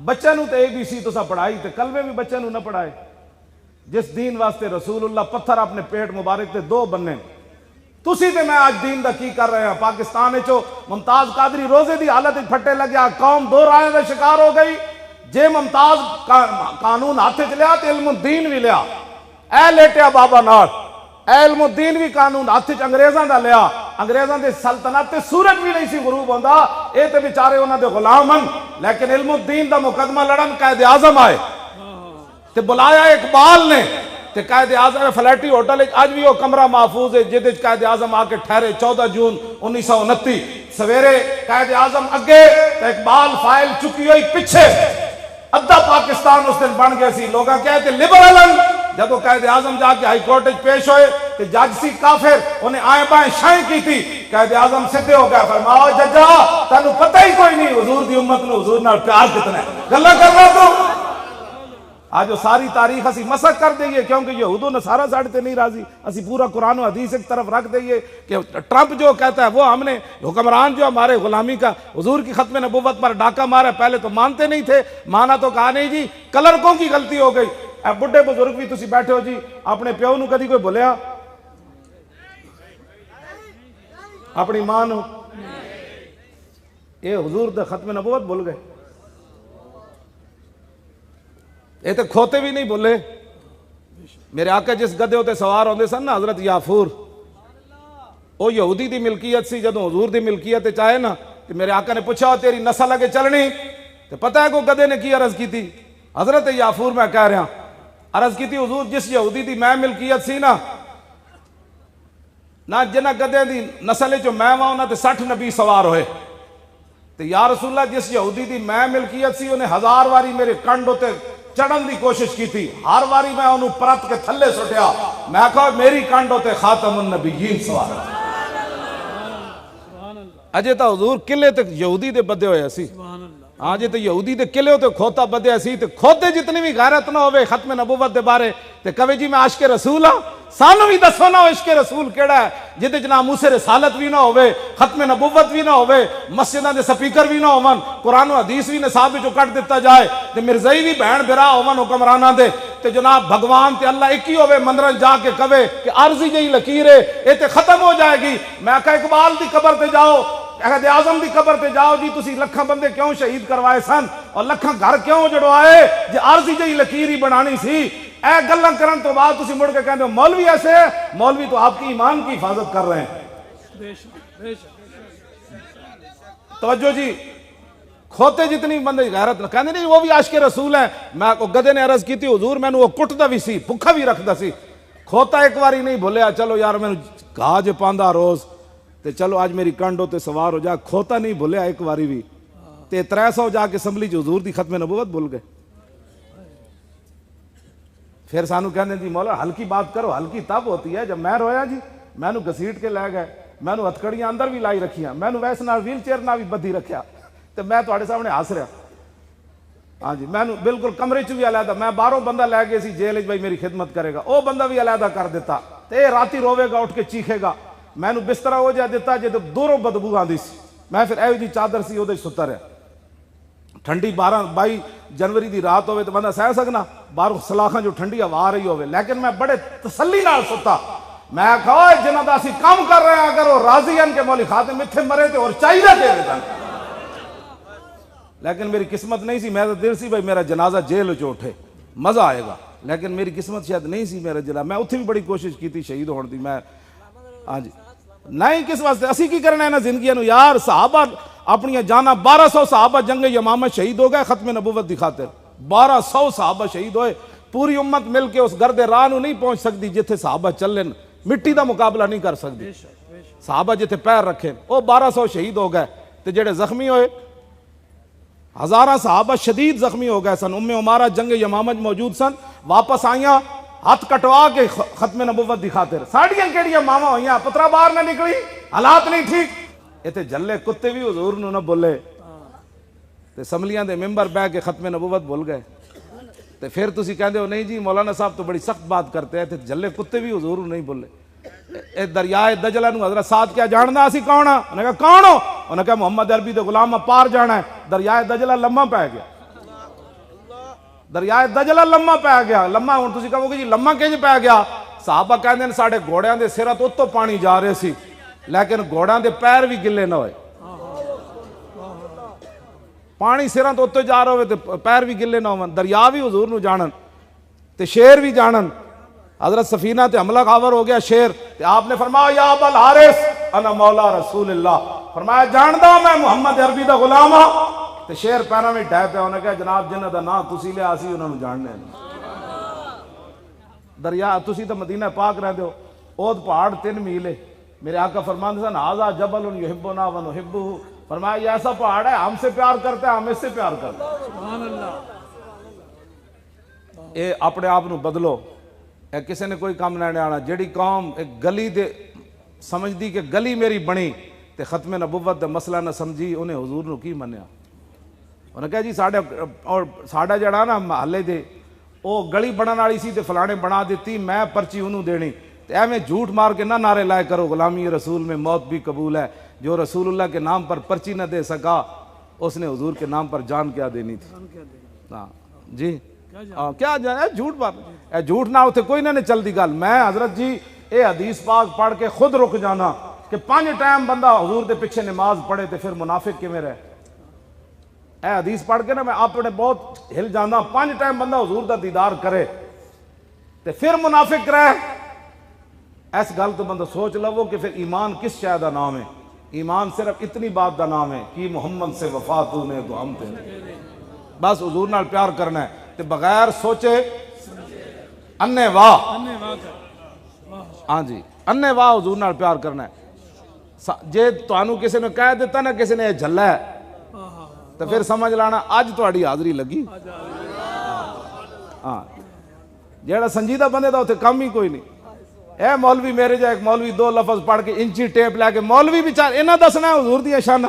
S1: بچے نو تے ABC تو سا پڑھائی تے کلمے بھی بچے نو نہ پڑھائے، جس دین واسطے رسول اللہ پتھر اپنے پیٹ مبارک تے 2 بننے، تسی تے میں آج دین دا کی کر رہے ہیں۔ پاکستان چو ممتاز قادری روزے دی حالت پھٹے لگیا، قوم 2 رائے دا شکار ہو گئی، جے ممتاز قانون ہاتھ چ لیا تے علم الدین بھی لیا، اے لیٹیا بابا نال، اے علم الدین بھی قانون ہاتھ چ انگریزاں دا لیا، انگریزاں دے سلطنت تے سورج بھی نہیں سی غروب ہوندا، اے تے بیچارے انہاں دے غلام ہن، لیکن علم الدین دا مقدمہ لڑن قائد اعظم آئے تے بلایا اقبال نے تے قائد اعظم فلیٹی ہوٹل آج بھی وہ کمرہ محفوظ ہے جدے قائد اعظم آ کے ٹھہرے 14 جون 1929 سویرے قائد اعظم اگے تے اقبال فائل چکی ہوئی پیچھے، ادھا پاکستان اس دن بن گیا سی، لوگاں کہتے لبرلن۔ جب وہ قائد اعظم جا کے ہائی کورٹ پیش ہوئے تے جج سی کافر انہیں آئیں بائیں شائیں کی تھی، قائد اعظم سدھے ہو گیا، فرماؤ ججا تانوں پتہ ہی کوئی نہیں حضور دی امت نو حضور نال پیار کتنا ہے، گلا کر رہا تو آج وہ ساری تاریخ اسی مسخ کر دئیے، کیونکہ یہود و نصارہ ساڑھے تے نہیں راضی، اسی پورا قرآن و حدیث ایک طرف رکھ دئیے کہ ٹرمپ جو کہتا ہے وہ ہم نے حکمران جو ہمارے غلامی کا حضور کی ختم نبوت پر ڈاکہ مارا، پہلے تو مانتے نہیں تھے، مانا تو کہا نہیں جی، کلرکوں کی غلطی ہو گئی۔ اے بڑھے بزرگ بھی تسی بیٹھے ہو جی، اپنے پیو نو کدی کوئی بولیا؟ اپنی ماں نو؟ اے حضور دے ختم نبوت بھول گئے، یہ تو کھوتے بھی نہیں بولے۔ میرے آقا جس گدے ہوتے سوار ہوندے سن نا حضرت یافور، وہ یہودی دی ملکیت سی، جدوں حضور دی ملکیت چاہے نا تو میرے آقا نے پوچھا تیری نسل اگے چلنی، تو پتہ ہے کو گدے نے کی عرض کی تھی؟ حضرت یافور میں کہہ رہا عرض کی تھی حضور جس یہودی دی میں ملکیت سی نا جنہ گدے دی نسل جو میں وہاں انہاں تے 60 نبی سوار ہوئے، تو یا رسول اللہ جس یہودی دی میں ملکیت سی انہیں 1000 واری میرے کنڈ ہوتے چڑھن دی کوشش کی تھی، ہر واری میں انہوں پرت کے تھلے سٹیا، میں کہا میری کنڈ ہوتے خاتم النبیین سوار۔ اجے تا حضور قلعے تک یہودی دے بدے ہوئے سی، ہاں جی تو یہودی دے قلعے ہوتے کھوتا بدے سی، تو کھوتے جتنی بھی غیرت نہ ہوئے ختم نبوت دے بارے تے کہے جی میں عاشق رسول ہاں، سانو بھی دسو نہ عشق رسول کیڑا ہے جدے جنا موسیٰ رسالت بھی نہ ہوئے، ختم نبوت بھی نہ ہوئے، مسجدہ دے سپیکر بھی نہ ہوون، قرآن و حدیث بھی نصاب جو کٹ دیتا جائے، تے مرزائی بھی بہن برا ہوون حکمرانہ دے، تے جناب بھگوان تے اللہ ایک ہی ہوئے مندرن جا کے کہے کہ عارضی جہی لکیرے اے تے ختم ہو جائے گی۔ میں کہا اقبال دی قبر تے جاؤ، قائد اعظم دی قبر تے جاؤ جی تسی لکھاں بندے کیوں شہید کروائے سن اور لکھاں گھر کیوں جڑوائے جی عارضی جہی لکیر ہی بنانی سی۔ اے گلاں کرن تو بعد تسی مڑ کے کہندے ہو مولوی ایسے ہے، مولوی تو آپ کی ایمان کی حفاظت کر رہے ہیں۔ توجہ جی، کھوتے جتنی بندے غیرت نہ کہندے نہیں وہ بھی عاشق رسول ہیں۔ میں کو گدے نے عرض کی تھی حضور میں نے وہ کٹدا بھی سی، بھکھا بھی رکھدا سی، کھوتا ایک واری نہیں بھولیا چلو یار میں کہا جے پاندا روز تے چلو اج میری کنڈ تے سوار ہو جا، کھوتا نہیں بھولیا ایک واری بھی، تے 300 جا کے اسمبلی حضور دی ختم نبوت بھول گئے۔ پھر سانو کہنے جی مولا ہلکی بات کرو، ہلکی تب ہوتی ہے جب میں رویا جی، میں نو گسیٹ کے لے گئے، میں نو ہتھکڑیاں اندر بھی لائی رکھیاں، میں نو ویس نال ویل چیئر نال بھی بدھی رکھیا، تے میں تواڈے سامنے ہس رہا۔ ہاں جی، میں نو بالکل کمرے چ بھی علیحدہ، میں باہروں بندہ لے گئے سی جیل بھائی میری خدمت کرے گا، او بندہ بھی علیحدہ کر دیتا، تے راتی روے گا اٹھ کے چیخے گا، میں نو بستر ہو جا دیتا جے تو دوروں بدبو آندی سی، میں پھر ایو جی چادر سی اودے ستا رہا۔ ٹھنڈی 22 جنوری دی رات ہوئے تو بندہ سہ سکنا، باہروں سلاخاں جو ٹھنڈی ہوا آ رہی ہوئے، لیکن میں بڑے تسلی نال ستا، میں کہا جنہاں دا اسی کام کر رہے ہیں اگر وہ راضی ہیں کہ مولی خاتم اتھے مرے تے اور چاہیے کہ دن، لیکن میری قسمت نہیں سی، میرا دل سی بھائی میرا جنازہ جیل وچ اٹھے مزہ آئے گا، لیکن میری قسمت شاید نہیں سی میرا جلا، میں اتھے بھی بڑی کوشش کی تھی شہید ہون دی، میں ہاں جی نہیں کس واسطے اسی کی کرنا ہے نا زندگی نو یار، صحابہ اپنی جانا 1200 صحابہ جنگ یمامہ شہید ہو گئے ختم نبوت دی خاطر، 1200 صحابہ شہید ہوئے، پوری امت مل کے اس گرد راہ نو نہیں پہنچ سکتی جتھے صحابہ چلن، مٹی دا مقابلہ نہیں کر سکتی، صحابہ جتھے پیر رکھے وہ 1200 شہید ہو گئے، تے جڑے زخمی ہوئے ہزاراں صحابہ شدید زخمی ہو گئے سن، ام عمارہ جنگ یمامہ موجود سن، واپس آئیاں ہاتھ کٹوا کے ختم نبوت دی خاطر، ساڑیاں کیڑیاں ماما ہوئیاں، پترا باہر نہ نکلی، حالات نہیں ٹھیک، ایتھے جلے کتے بھی حضور نو نہ بولے، تے اسمبلیاں دے ممبر بہ کے ختم نبوت بھول گئے، تے پھر تسی کہندے ہو نہیں جی مولانا صاحب تو بڑی سخت بات کرتے ہیں، تے جلے کتے بھی حضور نہیں بولے۔ اے دریائے دجلہ نو حضرت سعد کیا جاننا اسی کون ہاں؟ انہوں نے کہا کون ہو؟ انہوں نے کہا محمد عربی دے غلام پار جانا ہے، دریائے دجلہ لمحہ پہ گیا، دریائے دجلہ لمحہ پہ گیا، لمحہ ہوں تسی کہو گے جی لمحہ کنج پہ گیا؟ صحابہ کہندے ہیں ساڑھے گھوڑیاں دے سرت اتو پانی جا رہے سی، لیکن گھوڑیاں دے پیر بھی گلے نہ ہوئے، پانی سراں تو اتو جا رہے ہوئے تے پیر بھی گلے نہ ہوئے، دریا بھی حضور نو جانن تے شیر بھی جانن، حضرت سفینہ تے حملہ خاور ہو گیا شیر، تے آپ نے فرمایا یا ابا الحارث انا مولا رسول اللہ، فرمایا جاندہ میں محمد عربی دا غلام ہاں، تے شیر پیروں میں ڈھے پہ، انہوں نے کہا جناب جنہ دا نا تسی لے آسی انہوں نے جاننے دریا، تسی تو مدینہ پاک رہتے ہو، اود پہاڑ 3 میل ہے، میرے آقا فرماندے سن ھذا جبل یحبنا ونحبہ، فرمایا یہ ایسا پہاڑ ہے ہم سے پیار کرتا ہے ہم اس سے پیار کرتے ہیں، سبحان اللہ، اے اپنے آپ نو بدلو، اے کسے نے کوئی کام لینے آنا، جیڑی قوم ایک گلی دے سمجھ دی کہ گلی میری بنی تے ختم نبوت دا مسئلہ نہ سمجھی، انہیں حضور نو کی منیا، انہیں کہا جی ساڑھا جڑا نا محلے دے او گلی بنان والی سی تے فلانے بنا دیتی، میں پرچی انہوں دینی، تے ایویں جھوٹ مار کے نہ نعرے لائے کرو غلامی رسول میں موت بھی قبول ہے، جو رسول اللہ کے نام پر پرچی نہ دے سکا اس نے حضور کے نام پر جان کیا دینی تھی، ہاں جی کیا جانے جھوٹ بات، اے جھوٹ نہ ہوتے کوئی نہ چل دی گل، میں حضرت جی اے حدیث پاک پڑھ کے خود رک جانا کہ 5 ٹائم بندہ حضور دے پیچھے نماز پڑھے تے پھر منافق کیویں رہے، اے حدیث پڑھ کے نا میں اپنے بہت ہل جانا، 5 ٹائم بندہ حضور دا دیدار کرے تے پھر منافق رہے، ایس گل تو بندہ سوچ لو کہ پھر ایمان کس شے دا نام ہے، ایمان صرف اتنی بات دا نام ہے کہ محمد سے وفا تو نے تو ہم تے بس حضور نال پیار کرنا ہے تے بغیر سوچے انے واہ، ہاں جی انے واہ حضور نال پیار کرنا ہے، جے تانوں کسی نے کہہ دیتا نا کسی نے جھلا ہے تو پھر سمجھ لانا اج تہاڈی حاضری لگی، ہاں جیڑا سنجیدہ بندے دا اتنے کم ہی کوئی نہیں، اے مولوی میرے جا ایک مولوی 2 لفظ پڑھ کے انچی ٹیپ لے کے مولوی بیچار انہاں دسنا ہے حضور دیا شانہ،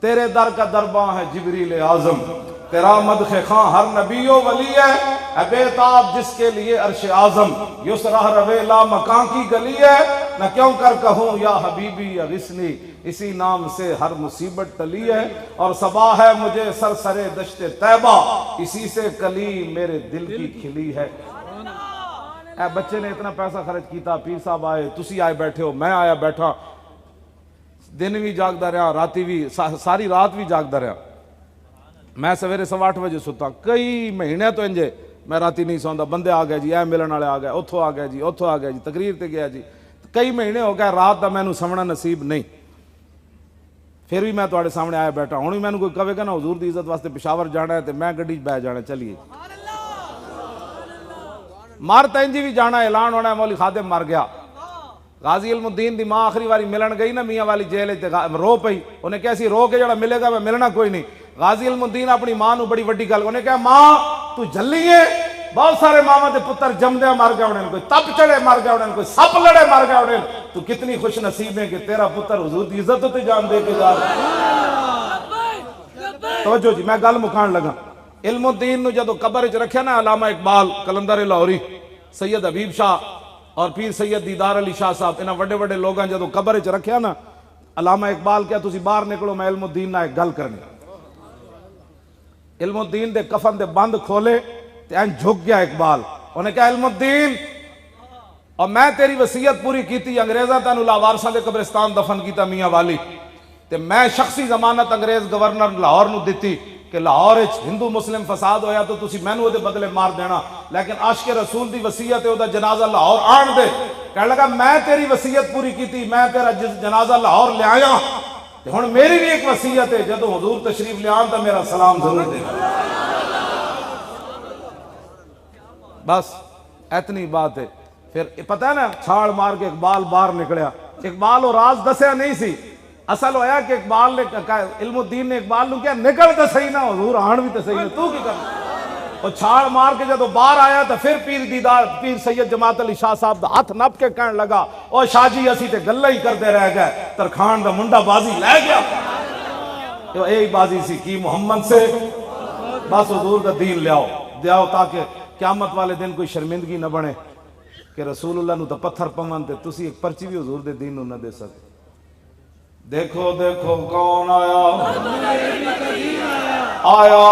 S1: تیرے در کا درباں ہے جبریل اعظم، تیرا مدح خاں ہر نبی و ولی ہے، اے بے تاب جس کے لیے عرش اعظم، یس راہ روے لا مکان کی گلی ہے، نہ کیوں کر کہوں یا حبیبی اغثنی، اسی نام سے ہر مصیبت ٹلی ہے، اور صبا ہے مجھے سرسرے دشت طیبہ، اسی سے کلی میرے دل کی کھلی ہے، اے بچے نے اتنا پیسہ خرچ کیتا، پیر صاحب آئے، تسی آئے بیٹھے ہو، میں آیا بیٹھا، دن بھی جاگدا رہا، راتی بھی ساری رات بھی جاگدا رہا، میں سویرے 8:15 بجے ستا، کئی مہینے تو انجے میں راتی نہیں سوندا، بندے آ گئے جی اے ملن والے آ گئے، اتھوں آ گئے جی اتھوں آ گئے جی، تقریر تے گیا جی، کئی مہینے ہو گئے رات دا مینوں سمنا نصیب نہیں، پھر بھی میں تواڈے سامنے آیا بیٹھا، ہن بھی مینوں کوئی کہے گا نا حضور دی عزت واسطے پشاور جانا ہے تے میں گڈی بہ جانا، چلیے مار تینجی بھی جانا، اعلان ہونا ہے مولی خادم مر گیا، غازی علم الدین دی ماں آخری واری ملن گئی نا میاں والی جیل تے رو پئی، انہیں کہا سی رو کے جڑا ملے گا میں ملنا کوئی نہیں. غازی علم الدین اپنی ماں نو بڑی وڈی گل، انہیں کہا ماں تو جلی ہے، بہت سارے ماما دے پتر جمدے مر گئے انہیں، کوئی تپ چڑے مر گئے انہیں، کوئی سپ لڑے مر گئے انہیں، تو کتنی خوش نصیب ہے کہ تیرا پتر حضور دی عزت تے جان دے کے جا رہا. توجہ جی میں گل مکان لگا. علم الدین نو جدو قبر چ رکھیا نا علامہ اقبال کلندر لاہوری سید حبیب شاہ اور پیر سید دیدار علی شاہ صاحب انہاں وڈے وڈے لوگاں جدو قبر چ رکھیا نا علامہ اقبال کیا تسی باہر نکلو میں علم الدین نہ ایک گل کرنی. علم الدین دے کفن دے بند کھولے تے این جھک گیا اقبال. انہیں کہا علم الدین اور میں تیری وصیت پوری کیتی، انگریزاں تینوں لاوارساں دے قبرستان دفن کیتا میاں والی، تے میں شخصی ضمانت انگریز گورنر لاہور نو دتی کہ لاہور وچ ہندو مسلم فساد ہویا تو تسی مینوں دے بدلے مار دینا، لیکن عاشق رسول دی وصیت ہے او دا جنازہ لاہور آن دے. کہنے لگا میں تیری وصیت پوری کیتی، میں تیرا جنازہ لاہور لے آیا، تے ہن میری بھی ایک وصیت ہے جدوں حضور تشریف لے آن تے میرا سلام ضرور دے. بس اتنی بات ہے. پھر پتہ ہے نا چھاڑ مار کے اقبال باہر نکلیا. اقبال وہ راز دسیا نہیں سی، اصل ہویا کہ اقبال نے علم الدین نے اقبال نو کیا نکل تے صحیح نہ حضور آن بھی تے صحیح نہ تو کی کرنا. وہ چھاڑ مار کے جدو باہر آیا تو پھر پیر سید جماعت علی شاہ صاحب دا ہاتھ نپ کے کہنے لگا او شاہ جی اسی تے گلاں ہی کرتے رہ گئے، ترخان دا منڈا بازی لے گیا. یہی بازی سی کی محمد سے، بس حضور دا دین لیاؤ تاکہ قیامت والے دن کوئی شرمندگی نہ بنے کہ رسول اللہ نو تو پتھر پون تے تسی ایک پرچی بھی حضور دے دین نو نہ دے سکتے. دیکھو دیکھو کون آیا آیا